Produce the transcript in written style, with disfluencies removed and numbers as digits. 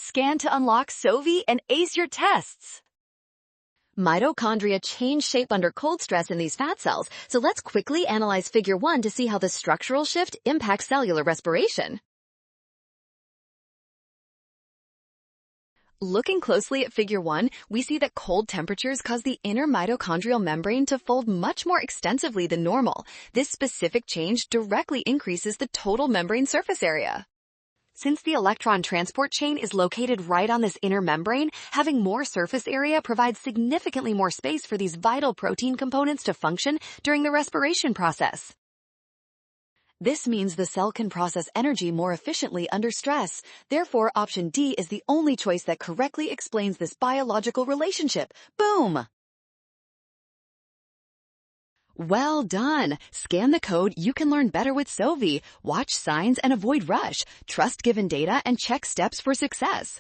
Scan to unlock Sovi and ace your tests. Mitochondria change shape under cold stress in these fat cells, so let's quickly analyze Figure 1 to see how the structural shift impacts cellular respiration. Looking closely at Figure 1, we see that cold temperatures cause the inner mitochondrial membrane to fold much more extensively than normal. This specific change directly increases the total membrane surface area. Since the electron transport chain is located right on this inner membrane, having more surface area provides significantly more space for these vital protein components to function during the respiration process. This means the cell can process energy more efficiently under stress. Therefore, option D is the only choice that correctly explains this biological relationship. Boom! Well done! Scan the code. You can learn better with Sovi. Watch signs and avoid rush. Trust given data and check steps for success.